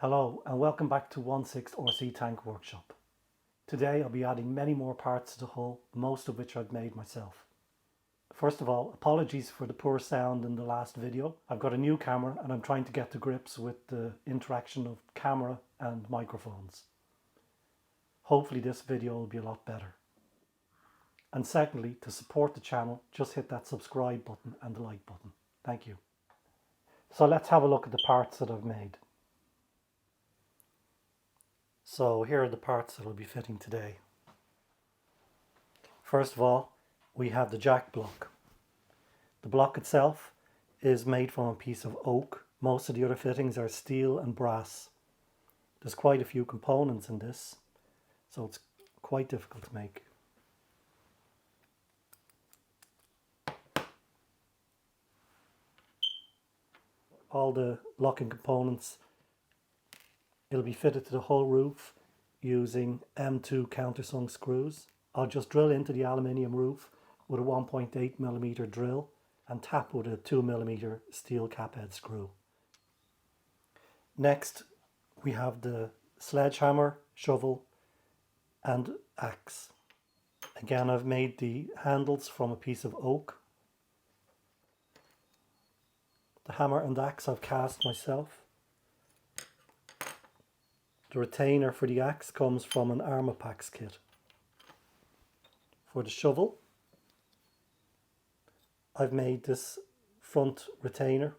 Hello and welcome back to 1/6 RC Tank Workshop. Today I'll be adding many more parts to the hull, most of which I've made myself. First of all, apologies for the poor sound in the last video. I've got a new camera and I'm trying to get to grips with the interaction of camera and microphones. Hopefully this video will be a lot better. And secondly, to support the channel, just hit that subscribe button and the like button. Thank you. So let's have a look at the parts that I've made. So here are the parts that will be fitting today. First of all, we have the jack block. The block itself is made from a piece of oak. Most of the other fittings are steel and brass. There's quite a few components in this, so it's quite difficult to make. All the locking components, it'll be fitted to the whole roof using M2 countersunk screws. I'll just drill into the aluminium roof with a 1.8mm drill and tap with a 2mm steel cap head screw. Next we have the sledgehammer, shovel and axe. Again, I've made the handles from a piece of oak. The hammer and axe I've cast myself. The retainer for the axe comes from an Armortek kit. For the shovel, I've made this front retainer,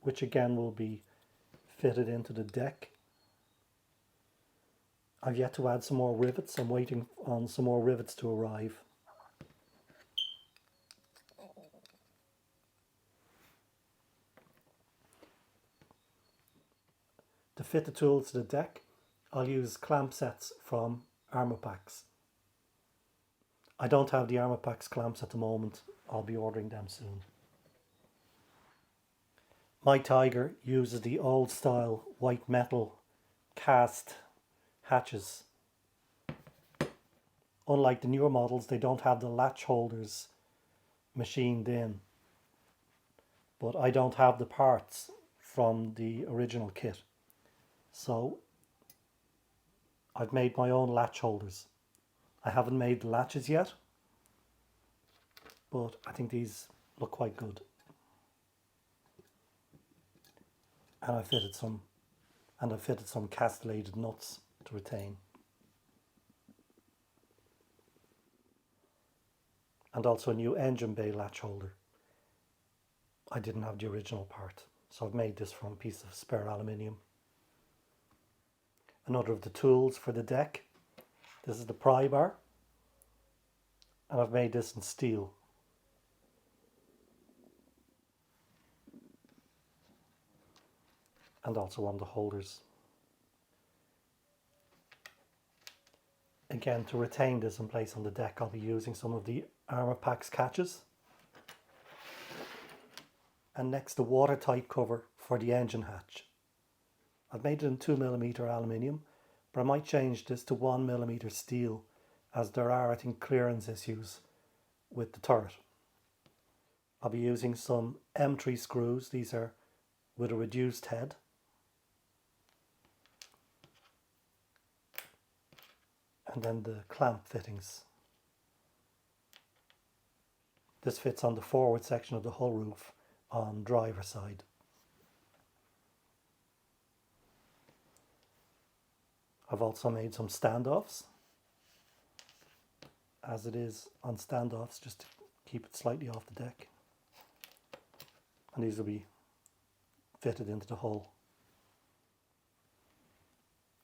which again will be fitted into the deck. I've yet to add some more rivets. I'm waiting on some more rivets to arrive. To fit the tools to the deck, I'll use clamp sets from Armortek. I don't have the Armortek clamps at the moment. I'll be ordering them soon. My Tiger uses the old style white metal cast hatches. Unlike the newer models, they don't have the latch holders machined in. But I don't have the parts from the original kit. So I've made my own latch holders. I haven't made the latches yet, but I think these look quite good. And I fitted some castellated nuts to retain. And also a new engine bay latch holder. I didn't have the original part, so I've made this from a piece of spare aluminium. Another of the tools for the deck. This is the pry bar, and I've made this in steel. And also on the holders. Again, to retain this in place on the deck, I'll be using some of the Armortek catches. And next, the watertight cover for the engine hatch. I've made it in 2mm aluminium, but I might change this to 1mm steel, as there are, I think, clearance issues with the turret. I'll be using some M3 screws. These are with a reduced head. And then the clamp fittings. This fits on the forward section of the hull roof on driver side. I've also made some standoffs, as it is on standoffs, just to keep it slightly off the deck. And these will be fitted into the hull.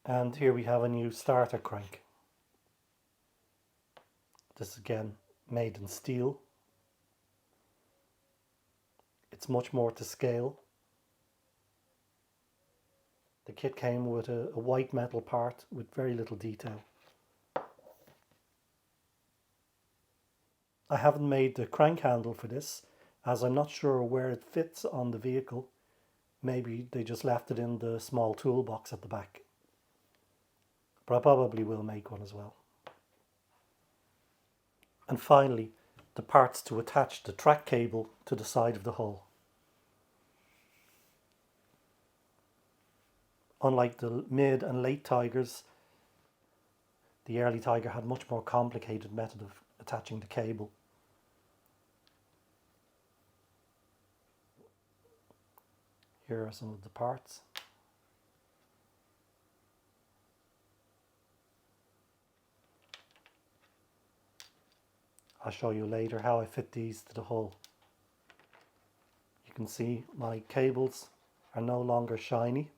And here we have a new starter crank. This is again made in steel. It's much more to scale. The kit came with a white metal part with very little detail. I haven't made the crank handle for this, as I'm not sure where it fits on the vehicle. Maybe they just left it in the small toolbox at the back. But I probably will make one as well. And finally, the parts to attach the track cable to the side of the hull. Unlike the mid and late Tigers, the early Tiger had much more complicated method of attaching the cable. Here are some of the parts. I'll show you later how I fit these to the hull. You can see my cables are no longer shiny.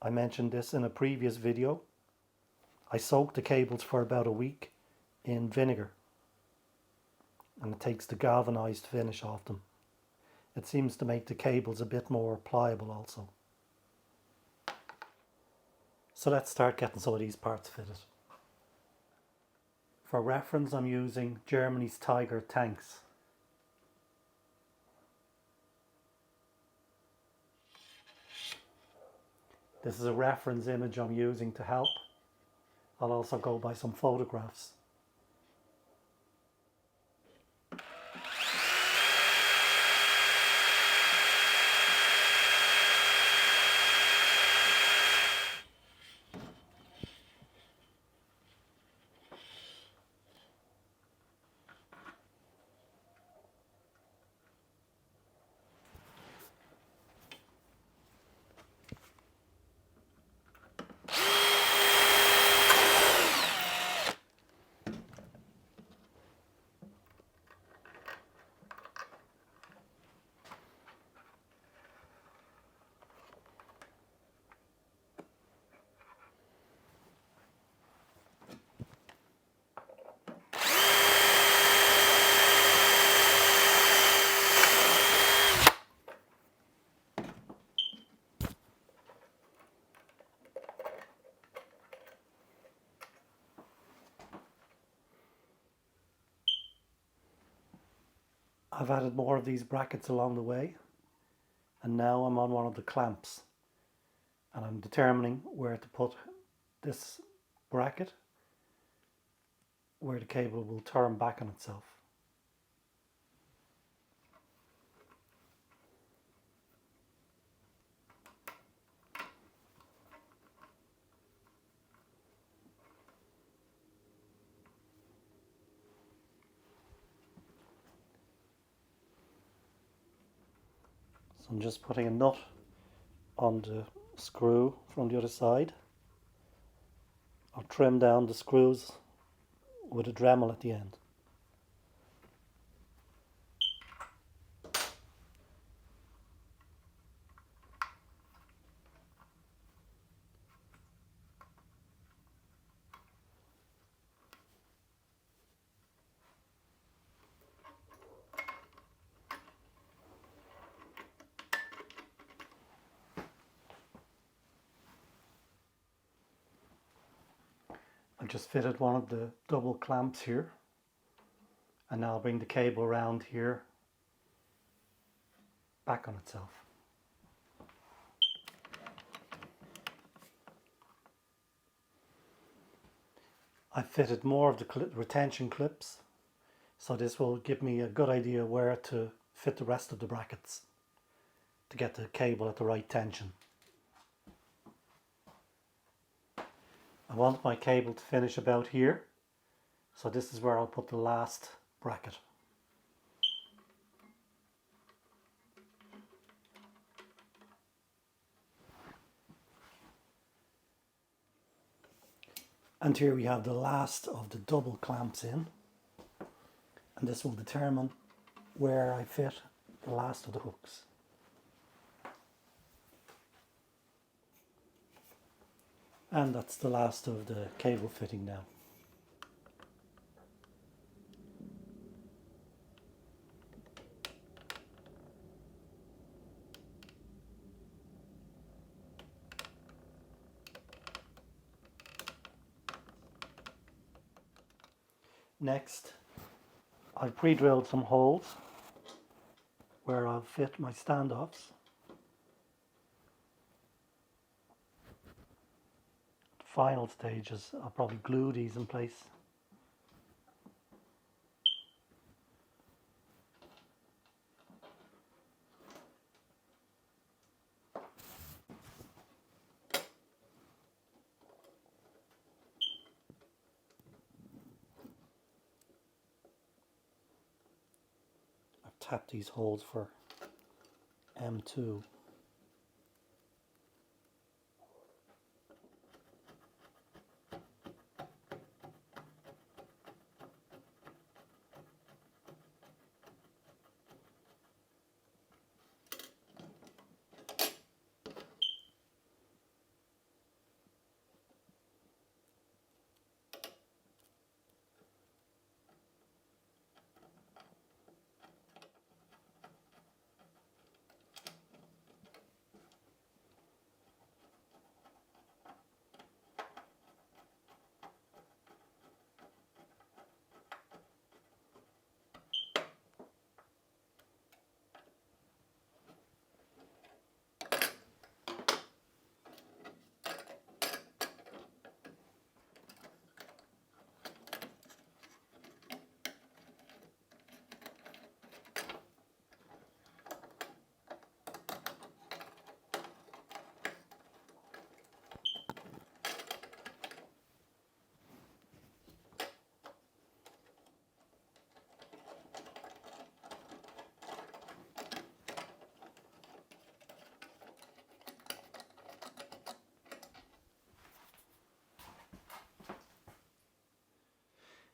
I mentioned this in a previous video. I soaked the cables for about a week in vinegar, and it takes the galvanized finish off them. It seems to make the cables a bit more pliable also. So let's start getting some of these parts fitted. For reference, I'm using Germany's Tiger tanks. This is a reference image I'm using to help. I'll also go by some photographs. I've added more of these brackets along the way, and now I'm on one of the clamps, and I'm determining where to put this bracket where the cable will turn back on itself. So I'm just putting a nut on the screw from the other side. I'll trim down the screws with a Dremel at the end. I've just fitted one of the double clamps here, and now I'll bring the cable around here back on itself. I've fitted more of the retention clips, so this will give me a good idea where to fit the rest of the brackets to get the cable at the right tension. I want my cable to finish about here, so this is where I'll put the last bracket. And here we have the last of the double clamps in, and this will determine where I fit the last of the hooks. And that's the last of the cable fitting now. Next, I've pre-drilled some holes where I'll fit my standoffs. The final stages, I'll probably glue these in place. tap these holes for M2.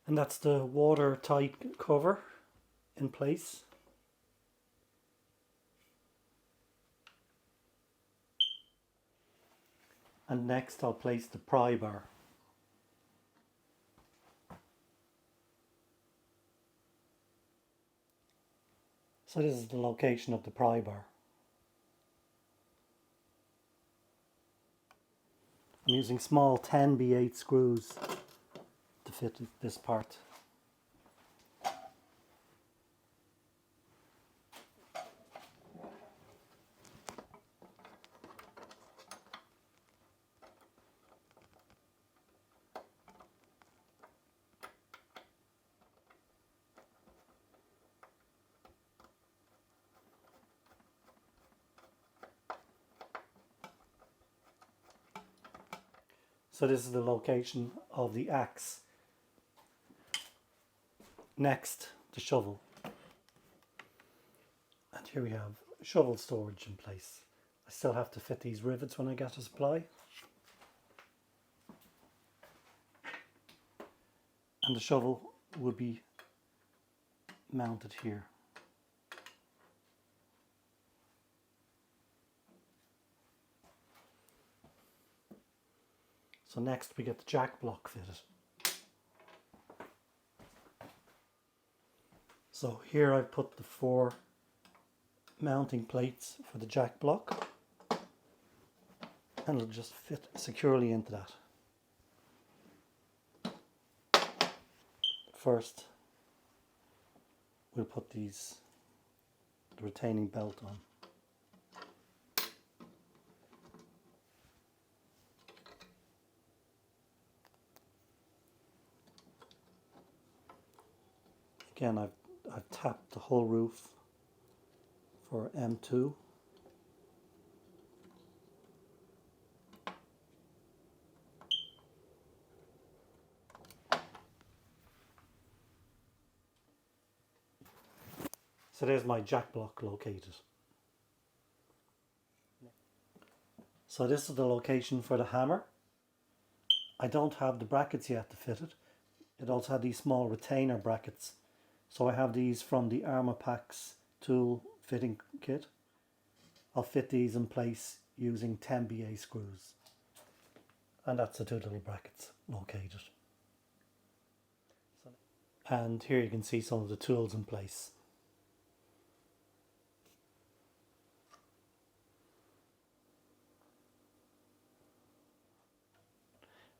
And that's the watertight cover in place. And next I'll place the pry bar. So this is the location of the pry bar. I'm using small 10B8 screws to fit this part. So this is the location of the axe. Next, the shovel. And here we have shovel storage in place. I still have to fit these rivets when I get a supply. And the shovel will be mounted here. So next we get the jack block fitted. So here I've put the 4 mounting plates for the jack block, and it'll just fit securely into that. First we'll put the retaining belt on. Again, I've tapped the whole roof for M2. So there's my jack block located. So this is the location for the hammer. I don't have the brackets yet to fit it. It also had these small retainer brackets. So I have these from the Armortek tool fitting kit. I'll fit these in place using 10BA screws. And that's the 2 little brackets located. And here you can see some of the tools in place.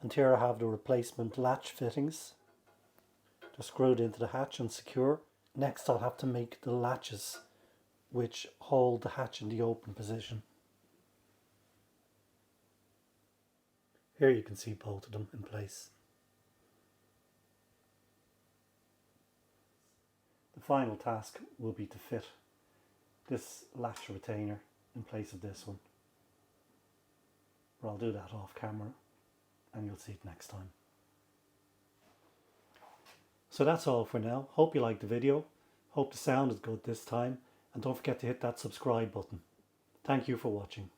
And here I have the replacement latch fittings. They're screwed into the hatch and secure. Next I'll have to make the latches which hold the hatch in the open position. Here you can see both of them in place. The final task will be to fit this latch retainer in place of this one. But I'll do that off camera and you'll see it next time. So that's all for now. Hope you liked the video. Hope the sound is good this time, and don't forget to hit that subscribe button. Thank you for watching.